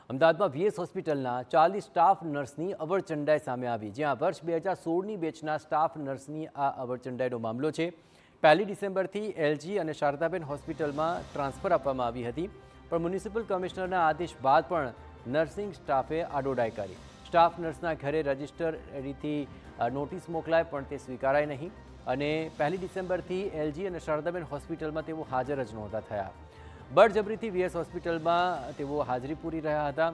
અમદાવાદમાં વીએસ હોસ્પિટલના 40 સ્ટાફ નર્સની અવરચંડાઈ સામે આવી, જ્યાં વર્ષ 2016ની બેચના સ્ટાફ નર્સની આ અવરચંડાઈનો મામલો છે। 1 ડિસેમ્બરથી એલજી અને શારદાબેન હોસ્પિટલમાં ટ્રાન્સફર આપવામાં આવી હતી, પણ મ્યુનિસિપલ કમિશનરના આદેશ બાદ પણ નર્સિંગ સ્ટાફે આડોડાઈ કરી। સ્ટાફ નર્સના ઘરે રજિસ્ટરીથી નોટિસ મોકલાય, પણ તે સ્વીકારાય નહીં અને 1 ડિસેમ્બરથી એલજી અને શારદાબેન હોસ્પિટલમાં તેઓ હાજર જ નહોતા થયા। બળજબરીથી વીએસ હોસ્પિટલમાં તેઓ હાજરી પૂરી રહ્યા હતા।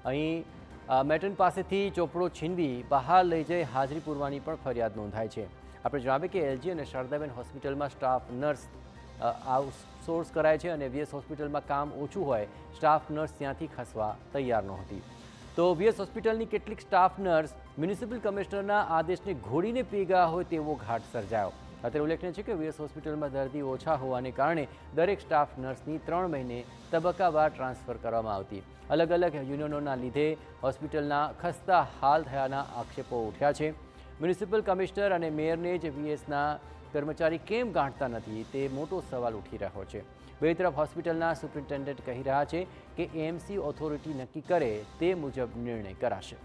અહીં મેટ્રન પાસેથી ચોપડો છીનવી બહાર લઈ જઈ હાજરી પૂરવાની પણ ફરિયાદ નોંધાઈ છે। આપણે જણાવીએ કે એલજી અને શારદાબેન હોસ્પિટલમાં સ્ટાફ નર્સ આઉટસોર્સ કરાય છે અને વીએસ હોસ્પિટલમાં કામ ઓછું હોય સ્ટાફ નર્સ ત્યાંથી ખસવા તૈયાર નહોતી। તો વીએસ હોસ્પિટલની કેટલીક સ્ટાફ નર્સ મ્યુનિસિપલ કમિશનરના આદેશને ઘોડીને પી ગયા હોય તેવો ઘાટ સર્જાયો। અત્યારે ઉલ્લેખનીય છે કે વીએસ હોસ્પિટલમાં દર્દી ઓછા હોવાને કારણે દરેક સ્ટાફ નર્સની 3 મહિને તબક્કાવાર ટ્રાન્સફર કરવામાં આવતી। અલગ અલગ યુનિયનોના લીધે હોસ્પિટલના ખસ્તા હાલ થયાના આક્ષેપો ઉઠ્યા છે। મ્યુનિસિપલ કમિશનર અને મેયરને જ વીએસના કર્મચારી કેમ ગાંઠતા નથી તે મોટો સવાલ ઉઠી રહ્યો છે। બે તરફ હોસ્પિટલના સુપ્રિન્ટેન્ડન્ટ કહી રહ્યા છે કે એએમસી ઓથોરિટી નક્કી કરે તે મુજબ નિર્ણય કરાશે।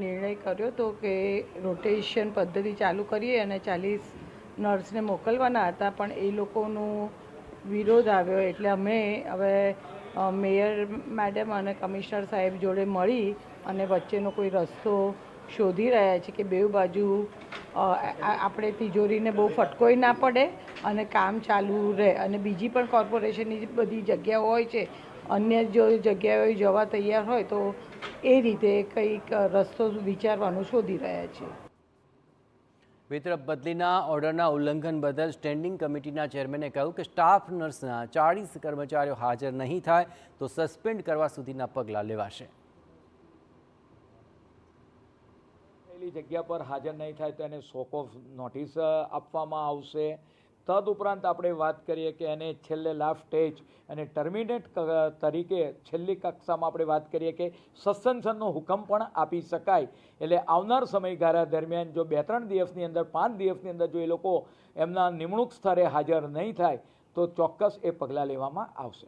નિર્ણય કર્યો તો કે રોટેશન પદ્ધતિ ચાલુ કરીએ અને 40 નર્સને મોકલવાના હતા, પણ એ લોકોનો વિરોધ આવ્યો એટલે અમે હવે મેયર મેડમ અને કમિશનર સાહેબ જોડે મળી અને વચ્ચેનો કોઈ રસ્તો શોધી રહ્યા છે કે બેઉ બાજુ આપણે તિજોરીને બહુ ફટકોઈ ના પડે અને કામ ચાલુ રહે। અને બીજી પણ કોર્પોરેશનની બધી જગ્યાઓ હોય છે, અન્ય જો જગ્યાએ જવા તૈયાર હોય તો એ રીતે કંઈક રસ્તો વિચારવાનું શોધી રહ્યા છીએ। બે તરફ બદલીના ઓર્ડરના ઉલ્લંઘન બદલ સ્ટેન્ડિંગ કમિટીના ચેરમેને કહ્યું કે સ્ટાફ નર્સના 40 કર્મચારીઓ હાજર નહીં થાય તો સસ્પેન્ડ કરવા સુધીના પગલાં લેવાશે। જગ્યા પર હાજર નહીં થાય તો એને શોક ઓફ નોટિસ આપવામાં આવશે। તદુપરાંત આપણે વાત કરીએ કે એને છેલ્લે લાસ્ટ સ્ટેજ અને ટર્મિનેટ તરીકે છેલ્લી કક્ષામાં આપણે વાત કરીએ કે સસ્પેન્શનનો હુકમ પણ આપી શકાય। એટલે આવનાર સમયગાળા દરમિયાન જો 2-3 દિવસની અંદર 5 દિવસની અંદર જો એ લોકો એમના નિમણૂક સ્તરે હાજર નહીં થાય તો ચોક્કસ એ પગલાં લેવામાં આવશે।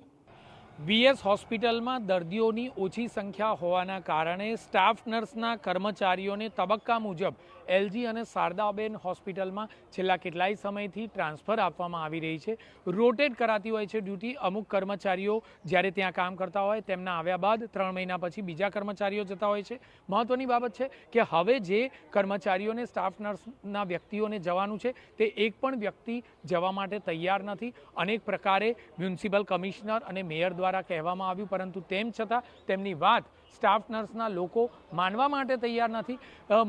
વીએસ હોસ્પિટલમાં દર્દીઓની ઓછી સંખ્યા હોવાના કારણે સ્ટાફ નર્સના કર્મચારીઓને તબક્કા મુજબ એલજી અને શારદાબેન હોસ્પિટલમાં છેલ્લા કેટલાય સમયથી ટ્રાન્સફર આપવામાં આવી રહી છે। રોટેટ કરાતી હોય છે ડ્યુટી। અમુક કર્મચારીઓ જ્યારે ત્યાં કામ કરતા હોય તેમના આવ્યા બાદ 3 મહિના પછી બીજા કર્મચારીઓ જતા હોય છે। મહત્વની બાબત છે કે હવે જે કર્મચારીઓને સ્ટાફ નર્સના વ્યક્તિઓને જવાનું છે તે એક પણ વ્યક્તિ જવા માટે તૈયાર નથી। અનેક પ્રકારે મ્યુનિસિપલ કમિશનર અને મેયર દ્વારા કહેવામાં આવ્યું, પરંતુ તેમ છતાં તેમની વાત સ્ટાફ નર્સના લોકો માનવા માટે તૈયાર નથી।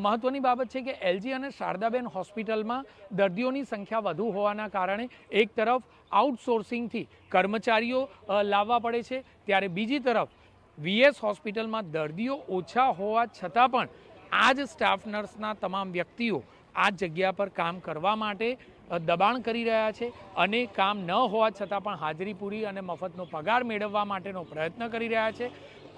મહત્વની બાબત છે કે એલજી અને શારદાબેન હોસ્પિટલમાં દર્દીઓની સંખ્યા વધુ હોવાના કારણે એક તરફ આઉટસોર્સિંગથી કર્મચારીઓ લાવવા પડે છે, ત્યારે બીજી તરફ વીએસ હોસ્પિટલમાં દર્દીઓ ઓછા હોવા છતાં પણ આ જ સ્ટાફ નર્સના તમામ વ્યક્તિઓ આ જગ્યા પર કામ કરવા માટે દબાણ કરી રહ્યા છે અને કામ ન હોવા છતાં પણ હાજરી પૂરી અને મફતનો પગાર મેળવવા માટેનો પ્રયત્ન કરી રહ્યા છે।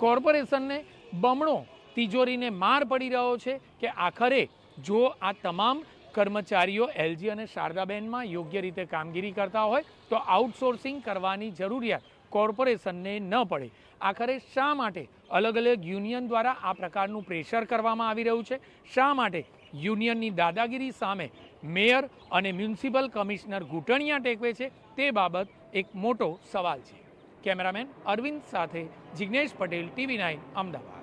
કોર્પોરેશનને બમણો તિજોરીને માર પડી રહ્યો છે કે આખરે જો આ તમામ કર્મચારીઓ એલજી અને શારદાબેનમાં યોગ્ય રીતે કામગીરી કરતા હોય તો આઉટસોર્સિંગ કરવાની જરૂરિયાત કોર્પોરેશનને ન પડે। આખરે શા માટે અલગ અલગ યુનિયન દ્વારા આ પ્રકારનું પ્રેશર કરવામાં આવી રહ્યું છે? શા માટે યુનિયનની દાદાગીરી સામે મેયર અને મ્યુનિસિપલ કમિશનર ઘૂંટણિયા ટેકવે છે તે બાબત એક મોટો સવાલ છે। કેમેરામેન અરવિંદ સાથે જિગ્નેશ પટેલ, TV9 અમદાવાદ।